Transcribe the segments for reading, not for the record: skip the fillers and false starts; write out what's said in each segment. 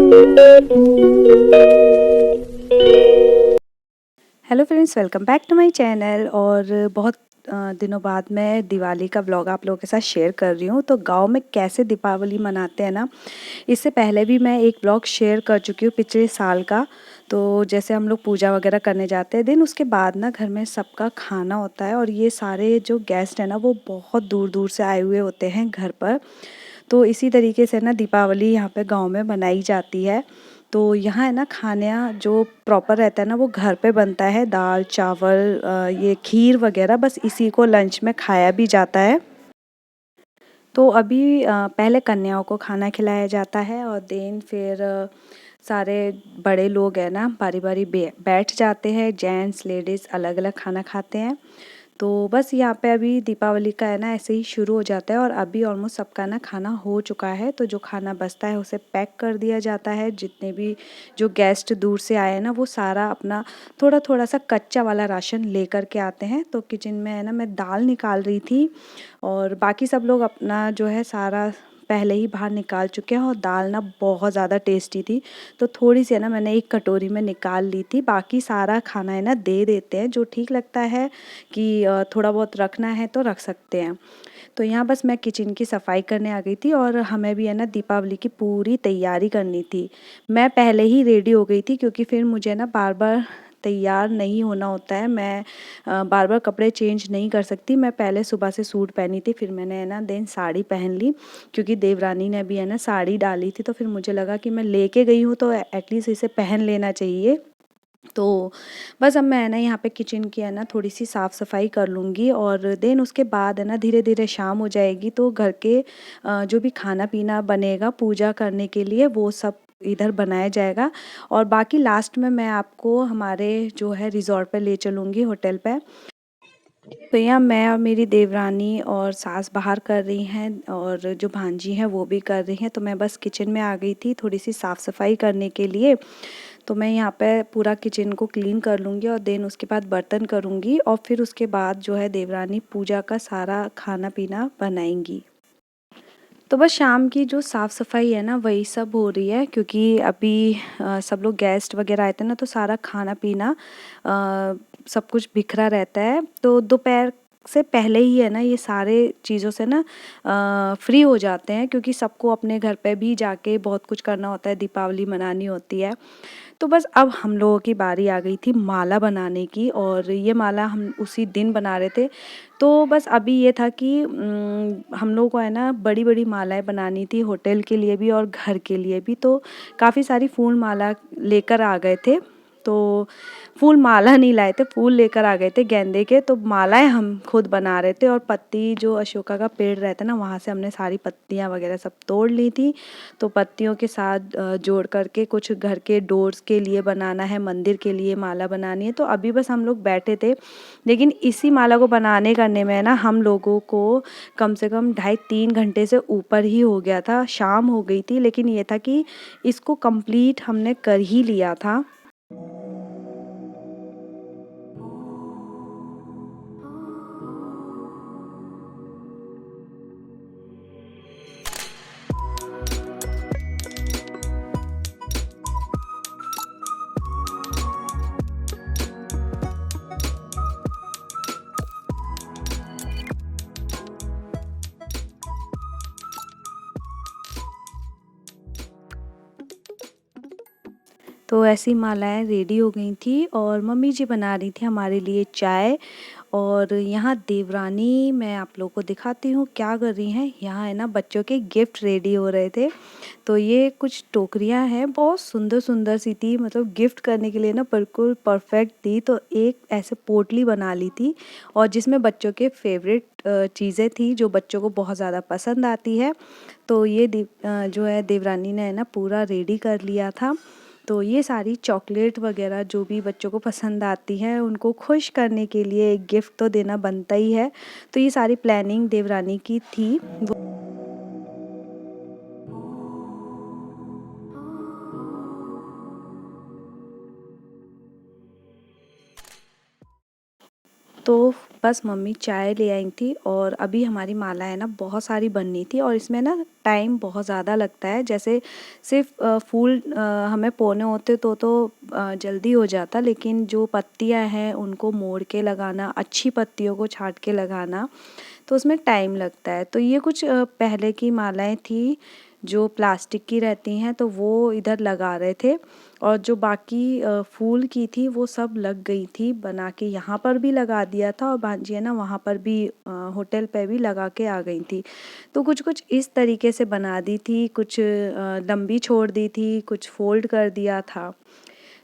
Hello friends, welcome back to my channel. और बहुत दिनों बाद मैं दिवाली का व्लॉग आप लोगों के साथ शेयर कर रही हूँ। तो गांव में कैसे दीपावली मनाते हैं ना, इससे पहले भी मैं एक व्लॉग शेयर कर चुकी हूँ पिछले साल का। तो जैसे हम लोग पूजा वगैरह करने जाते हैं, दिन उसके बाद ना घर में सबका खाना होता है और ये सारे जो गेस्ट हैं ना वो बहुत दूर दूर से आए हुए होते हैं घर पर। तो इसी तरीके से ना दीपावली यहाँ पे गांव में मनाई जाती है। तो यहाँ है ना, खाना जो प्रॉपर रहता है ना वो घर पे बनता है, दाल चावल ये खीर वगैरह, बस इसी को लंच में खाया भी जाता है। तो अभी पहले कन्याओं को खाना खिलाया जाता है और देन फिर सारे बड़े लोग हैं ना बारी बारी बैठ जाते हैं, जेंट्स लेडीज़ अलग अलग खाना खाते हैं। तो बस यहाँ पे अभी दीपावली का है ना ऐसे ही शुरू हो जाता है और अभी ऑलमोस्ट सबका ना खाना हो चुका है। तो जो खाना बचता है उसे पैक कर दिया जाता है। जितने भी जो गेस्ट दूर से आए हैं ना वो सारा अपना थोड़ा थोड़ा सा कच्चा वाला राशन लेकर के आते हैं। तो किचन में है ना मैं दाल निकाल रही थी और बाकी सब लोग अपना जो है सारा पहले ही बाहर निकाल चुके हैं। और दाल ना बहुत ज़्यादा टेस्टी थी, तो थोड़ी सी है ना मैंने एक कटोरी में निकाल ली थी। बाकी सारा खाना है ना दे देते हैं, जो ठीक लगता है कि थोड़ा बहुत रखना है तो रख सकते हैं। तो यहाँ बस मैं किचन की सफाई करने आ गई थी और हमें भी है ना दीपावली की पूरी तैयारी करनी थी। मैं पहले ही रेडी हो गई थी क्योंकि फिर मुझे ना बार बार तैयार नहीं होना होता है। मैं बार बार कपड़े चेंज नहीं कर सकती। मैं पहले सुबह से सूट पहनी थी, फिर मैंने है ना देन साड़ी पहन ली क्योंकि देवरानी ने भी है ना साड़ी डाली थी। तो फिर मुझे लगा कि मैं लेके गई हूँ तो एटलीस्ट इसे पहन लेना चाहिए। तो बस अब मैं है ना यहाँ पे किचन की है ना थोड़ी सी साफ़ सफाई कर लूँगी और देन उसके बाद है ना धीरे धीरे शाम हो जाएगी। तो घर के जो भी खाना पीना बनेगा पूजा करने के लिए वो सब इधर बनाया जाएगा। और बाकी लास्ट में मैं आपको हमारे जो है रिज़ॉर्ट पे ले चलूँगी, होटल पे। तो यहाँ मैं और मेरी देवरानी और सास बाहर कर रही हैं और जो भांजी हैं वो भी कर रही हैं। तो मैं बस किचन में आ गई थी थोड़ी सी साफ़ सफाई करने के लिए। तो मैं यहाँ पे पूरा किचन को क्लीन कर लूँगी और देन उसके बाद बर्तन करूँगी और फिर उसके बाद जो है देवरानी पूजा का सारा खाना पीना बनाएंगी। तो बस शाम की जो साफ़ सफाई है ना वही सब हो रही है क्योंकि अभी सब लोग गेस्ट वगैरह आए थे ना, तो सारा खाना पीना सब कुछ बिखरा रहता है। तो दोपहर से पहले ही है ना ये सारे चीज़ों से ना फ्री हो जाते हैं क्योंकि सबको अपने घर पे भी जाके बहुत कुछ करना होता है, दीपावली मनानी होती है। तो बस अब हम लोगों की बारी आ गई थी माला बनाने की और ये माला हम उसी दिन बना रहे थे। तो बस अभी ये था कि हम लोगों को है ना बड़ी-बड़ी मालाएँ बनानी थी, होटल के लिए भी और घर के लिए भी। तो काफ़ी सारी फूल माला लेकर आ गए थे। तो फूल माला नहीं लाए थे, फूल लेकर आ गए थे गेंदे के। तो मालाएँ हम खुद बना रहे थे और पत्ती जो अशोका का पेड़ रहता है ना वहाँ से हमने सारी पत्तियाँ वगैरह सब तोड़ ली थी। तो पत्तियों के साथ जोड़ करके कुछ घर के डोर्स के लिए बनाना है, मंदिर के लिए माला बनानी है। तो अभी बस हम लोग बैठे थे, लेकिन इसी माला को बनाने करने में ना हम लोगों को कम से कम ढाई 3 घंटे से ऊपर ही हो गया था। शाम हो गई थी, लेकिन ये था कि इसको कंप्लीट हमने कर ही लिया था। तो ऐसी मालाएँ रेडी हो गई थी और मम्मी जी बना रही थी हमारे लिए चाय। और यहाँ देवरानी, मैं आप लोगों को दिखाती हूँ क्या कर रही हैं। यहाँ है ना बच्चों के गिफ्ट रेडी हो रहे थे। तो ये कुछ टोकरियाँ हैं, बहुत सुंदर सुंदर सी थी, मतलब गिफ्ट करने के लिए ना बिल्कुल परफेक्ट थी। तो एक ऐसे पोटली बना ली थी और जिसमें बच्चों के फेवरेट चीज़ें थी जो बच्चों को बहुत ज़्यादा पसंद आती है। तो ये जो है देवरानी ने है ना पूरा रेडी कर लिया था। तो ये सारी चॉकलेट वगैरह जो भी बच्चों को पसंद आती है उनको खुश करने के लिए एक गिफ्ट तो देना बनता ही है। तो ये सारी प्लानिंग देवरानी की थी। तो बस मम्मी चाय ले आई थी और अभी हमारी माला है ना बहुत सारी बननी थी और इसमें ना टाइम बहुत ज़्यादा लगता है। जैसे सिर्फ फूल हमें पोने होते तो जल्दी हो जाता, लेकिन जो पत्तियां हैं उनको मोड़ के लगाना, अच्छी पत्तियों को छांट के लगाना, तो उसमें टाइम लगता है। तो ये कुछ पहले की मालाएं थी जो प्लास्टिक की रहती हैं, तो वो इधर लगा रहे थे और जो बाकी फूल की थी वो सब लग गई थी बना के। यहाँ पर भी लगा दिया था और भांजी है ना वहाँ पर भी होटल पे भी लगा के आ गई थी। तो कुछ कुछ इस तरीके से बना दी थी, कुछ लंबी छोड़ दी थी, कुछ फोल्ड कर दिया था।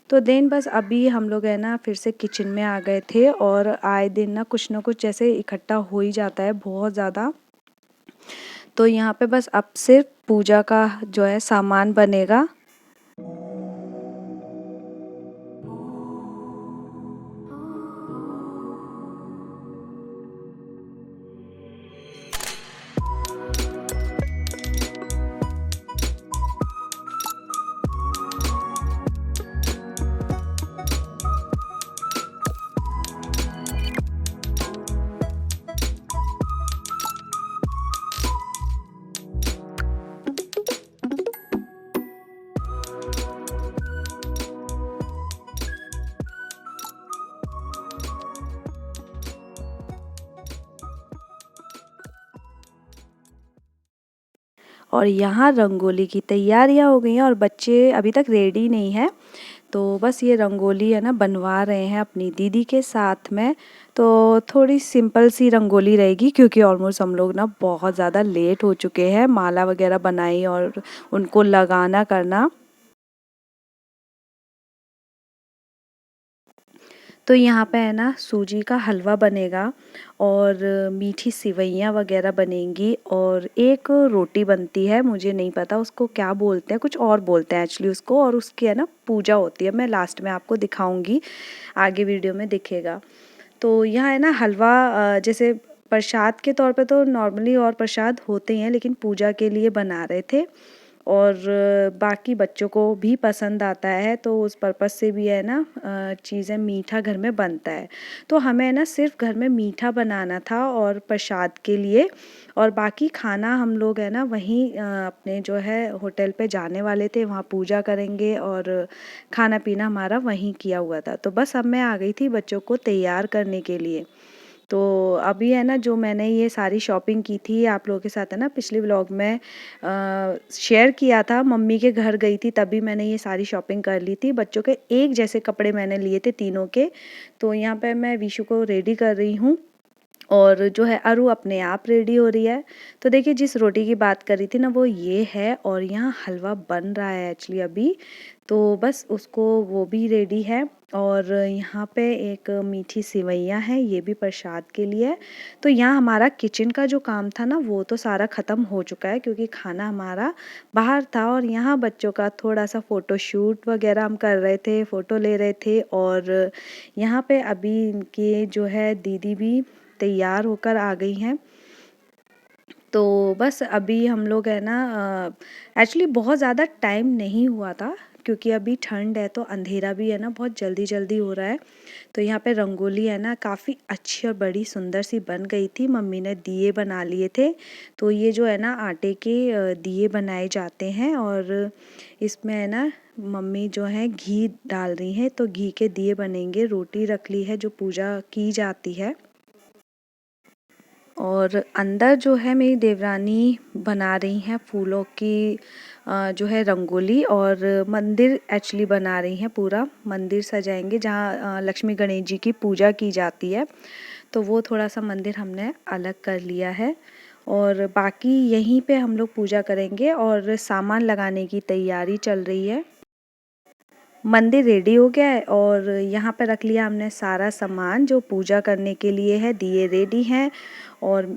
तो देन बस अभी हम लोग है ना फिर से किचन में आ गए थे और आए दिन ना कुछ जैसे इकट्ठा हो ही जाता है बहुत ज़्यादा। तो यहाँ पे बस अब सिर्फ पूजा का जो है सामान बनेगा। और यहाँ रंगोली की तैयारियाँ हो गई हैं और बच्चे अभी तक रेडी नहीं है, तो बस ये रंगोली है ना बनवा रहे हैं अपनी दीदी के साथ में। तो थोड़ी सिंपल सी रंगोली रहेगी क्योंकि ऑलमोस्ट हम लोग ना बहुत ज़्यादा लेट हो चुके हैं, माला वगैरह बनाई और उनको लगाना करना। तो यहाँ पे है ना सूजी का हलवा बनेगा और मीठी सिवैयाँ वगैरह बनेंगी और एक रोटी बनती है, मुझे नहीं पता उसको क्या बोलते हैं, कुछ और बोलते हैं एक्चुअली उसको, और उसकी है ना पूजा होती है। मैं लास्ट में आपको दिखाऊंगी, आगे वीडियो में दिखेगा। तो यहाँ है ना हलवा जैसे प्रसाद के तौर पे तो नॉर्मली और प्रसाद होते ही हैं, लेकिन पूजा के लिए बना रहे थे और बाकी बच्चों को भी पसंद आता है, तो उस पर्पज़ से भी है ना चीज़ें मीठा घर में बनता है। तो हमें ना सिर्फ घर में मीठा बनाना था और प्रसाद के लिए, और बाकी खाना हम लोग है ना वहीं अपने जो है होटल पे जाने वाले थे, वहाँ पूजा करेंगे और खाना पीना हमारा वहीं किया हुआ था। तो बस अब मैं आ गई थी बच्चों को तैयार करने के लिए। तो अभी है ना जो मैंने ये सारी शॉपिंग की थी आप लोगों के साथ है ना पिछले व्लॉग में शेयर किया था, मम्मी के घर गई थी तभी मैंने ये सारी शॉपिंग कर ली थी। बच्चों के एक जैसे कपड़े मैंने लिए थे तीनों के। तो यहाँ पे मैं विशु को रेडी कर रही हूँ और जो है अरु अपने आप रेडी हो रही है। तो देखिए जिस रोटी की बात कर रही थी ना वो ये है और यहाँ हलवा बन रहा है एक्चुअली अभी। तो बस उसको वो भी रेडी है और यहाँ पे एक मीठी सिवैयाँ है, ये भी प्रसाद के लिए है। तो यहाँ हमारा किचन का जो काम था ना वो तो सारा ख़त्म हो चुका है क्योंकि खाना हमारा बाहर था। और यहाँ बच्चों का थोड़ा सा फ़ोटो शूट वगैरह हम कर रहे थे, फ़ोटो ले रहे थे। और यहाँ पे अभी इनके जो है दीदी भी तैयार होकर आ गई हैं। तो बस अभी हम लोग है ना एक्चुअली बहुत ज़्यादा टाइम नहीं हुआ था क्योंकि अभी ठंड है तो अंधेरा भी है ना बहुत जल्दी जल्दी हो रहा है। तो यहाँ पे रंगोली है ना काफ़ी अच्छी और बड़ी सुंदर सी बन गई थी। मम्मी ने दिए बना लिए थे। तो ये जो है ना आटे के दिए बनाए जाते हैं और इसमें है ना मम्मी जो है घी डाल रही हैं, तो घी के दिए बनेंगे। रोटी रख ली है जो पूजा की जाती है। और अंदर जो है मेरी देवरानी बना रही हैं फूलों की जो है रंगोली, और मंदिर एक्चुअली बना रही हैं, पूरा मंदिर सजाएंगे जहाँ लक्ष्मी गणेश जी की पूजा की जाती है। तो वो थोड़ा सा मंदिर हमने अलग कर लिया है और बाकी यहीं पे हम लोग पूजा करेंगे और सामान लगाने की तैयारी चल रही है। मंदिर रेडी हो गया है और यहाँ पे रख लिया हमने सारा सामान जो पूजा करने के लिए है। दिए रेडी हैं और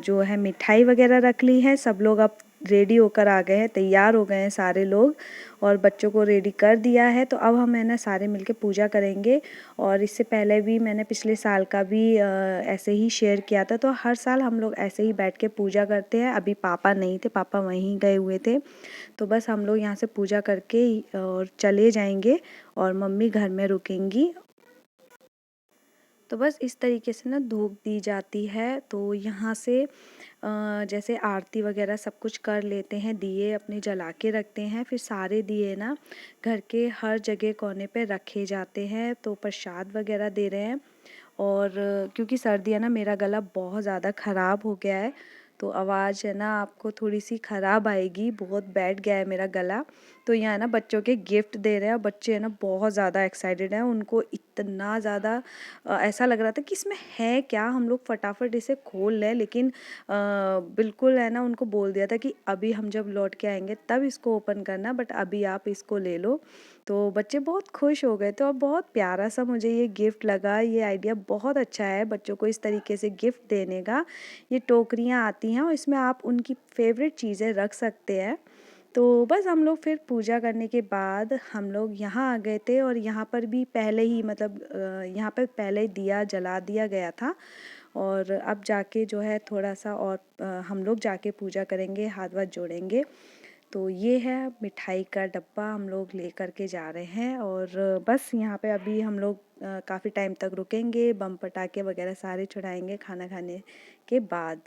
जो है मिठाई वगैरह रख ली है। सब लोग अब रेडी होकर आ गए हैं, तैयार हो गए हैं सारे लोग और बच्चों को रेडी कर दिया है। तो अब हम है ना सारे मिलके पूजा करेंगे। और इससे पहले भी मैंने पिछले साल का भी ऐसे ही शेयर किया था। तो हर साल हम लोग ऐसे ही बैठ के पूजा करते हैं। अभी पापा नहीं थे, पापा वहीं गए हुए थे। तो बस हम लोग यहाँ से पूजा करके और चले जाएंगे और मम्मी घर में रुकेंगी। तो बस इस तरीके से ना धूप दी जाती है। तो यहाँ से जैसे आरती वगैरह सब कुछ कर लेते हैं, दिए अपने जला के रखते हैं, फिर सारे दिए ना घर के हर जगह कोने पे रखे जाते हैं। तो प्रसाद वगैरह दे रहे हैं। और क्योंकि सर्दी है ना, मेरा गला बहुत ज़्यादा ख़राब हो गया है, तो आवाज़ है ना आपको थोड़ी सी ख़राब आएगी, बहुत बैठ गया है मेरा गला। तो यहाँ ना बच्चों के गिफ्ट दे रहे हैं, बच्चे है ना बहुत ज़्यादा एक्साइटेड हैं, उनको इतना ज़्यादा ऐसा लग रहा था कि इसमें है क्या, हम लोग फटाफट इसे खोल लें, लेकिन बिल्कुल है ना उनको बोल दिया था कि अभी हम जब लौट के आएंगे तब इसको ओपन करना, बट अभी आप इसको ले लो। तो बच्चे बहुत खुश हो गए। तो अब बहुत प्यारा सा मुझे ये गिफ्ट लगा, ये आइडिया बहुत अच्छा है बच्चों को इस तरीके से गिफ्ट देने का। ये टोकरियाँ आती हैं और इसमें आप उनकी फेवरेट चीज़ें रख सकते हैं। तो बस हम लोग फिर पूजा करने के बाद हम लोग यहाँ आ गए थे, और यहाँ पर भी पहले ही मतलब यहाँ पर पहले ही दिया जला दिया गया था। और अब जाके जो है थोड़ा सा और हम लोग जाके पूजा करेंगे, हाथ वाथ जोड़ेंगे। तो ये है मिठाई का डब्बा हम लोग ले कर के जा रहे हैं। और बस यहाँ पे अभी हम लोग काफ़ी टाइम तक रुकेंगे, बम पटाखे वगैरह सारे छुड़ाएंगे खाना खाने के बाद।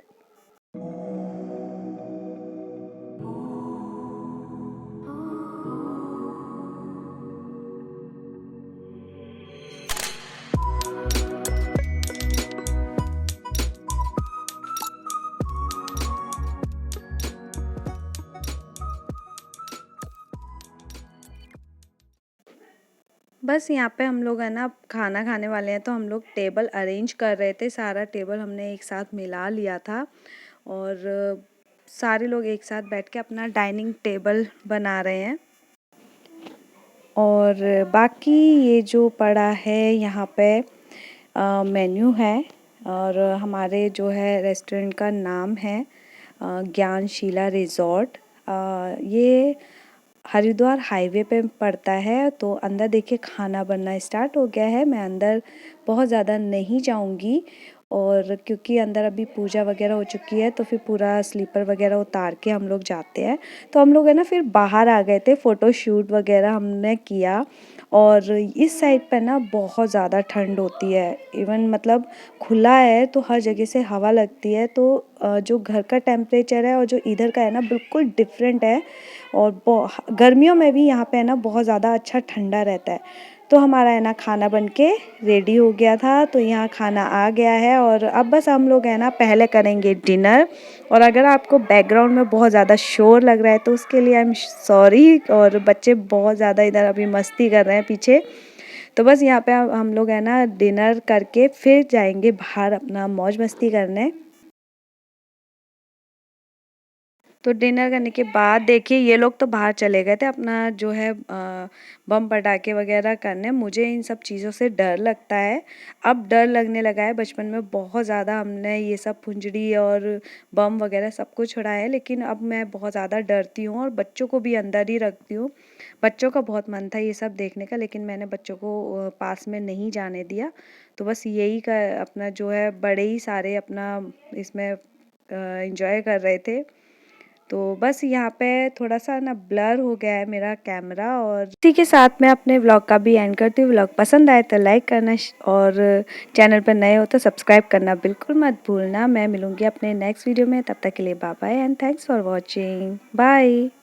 बस यहाँ पे हम लोग है ना खाना खाने वाले हैं, तो हम लोग टेबल अरेंज कर रहे थे, सारा टेबल हमने एक साथ मिला लिया था। और सारे लोग एक साथ बैठ के अपना डाइनिंग टेबल बना रहे हैं। और बाकी ये जो पड़ा है यहाँ पे मेन्यू है, और हमारे जो है रेस्टोरेंट का नाम है ज्ञानशीला रिज़ॉर्ट। ये हरिद्वार हाईवे पे पड़ता है। तो अंदर देखिए खाना बनना स्टार्ट हो गया है। मैं अंदर बहुत ज़्यादा नहीं जाऊंगी, और क्योंकि अंदर अभी पूजा वगैरह हो चुकी है, तो फिर पूरा स्लीपर वगैरह उतार के हम लोग जाते हैं। तो हम लोग है ना फिर बाहर आ गए थे, फ़ोटो शूट वगैरह हमने किया। और इस साइड पर ना बहुत ज़्यादा ठंड होती है, इवन मतलब खुला है तो हर जगह से हवा लगती है। तो जो घर का टेम्परेचर है और जो इधर का है ना बिल्कुल डिफरेंट है। और गर्मियों में भी यहाँ पे है ना बहुत ज़्यादा अच्छा ठंडा रहता है। तो हमारा है ना खाना बन के रेडी हो गया था, तो यहाँ खाना आ गया है। और अब बस हम लोग है ना पहले करेंगे डिनर। और अगर आपको बैकग्राउंड में बहुत ज़्यादा शोर लग रहा है तो उसके लिए आई एम सॉरी। और बच्चे बहुत ज़्यादा इधर अभी मस्ती कर रहे हैं पीछे। तो बस यहाँ पे हम लोग है ना डिनर करके फिर जाएंगे बाहर अपना मौज मस्ती करने। तो डिनर करने के बाद देखिए ये लोग तो बाहर चले गए थे अपना जो है बम पटाखे वगैरह करने। मुझे इन सब चीज़ों से डर लगता है, अब डर लगने लगा है। बचपन में बहुत ज़्यादा हमने ये सब फुंजड़ी और बम वगैरह सब कुछ छुड़ाया है, लेकिन अब मैं बहुत ज़्यादा डरती हूँ और बच्चों को भी अंदर ही रखती हूँ। बच्चों का बहुत मन था ये सब देखने का, लेकिन मैंने बच्चों को पास में नहीं जाने दिया। तो बस यही का अपना जो है बड़े ही सारे अपना इसमें इंजॉय कर रहे थे। तो बस यहाँ पे थोड़ा सा ना ब्लर हो गया है मेरा कैमरा। और इसी के साथ मैं अपने व्लॉग का भी एंड करती हूँ। व्लॉग पसंद आए तो लाइक करना, और चैनल पर नए हो तो सब्सक्राइब करना बिल्कुल मत भूलना। मैं मिलूँगी अपने नेक्स्ट वीडियो में, तब तक के लिए bye bye and thanks for watching. Bye.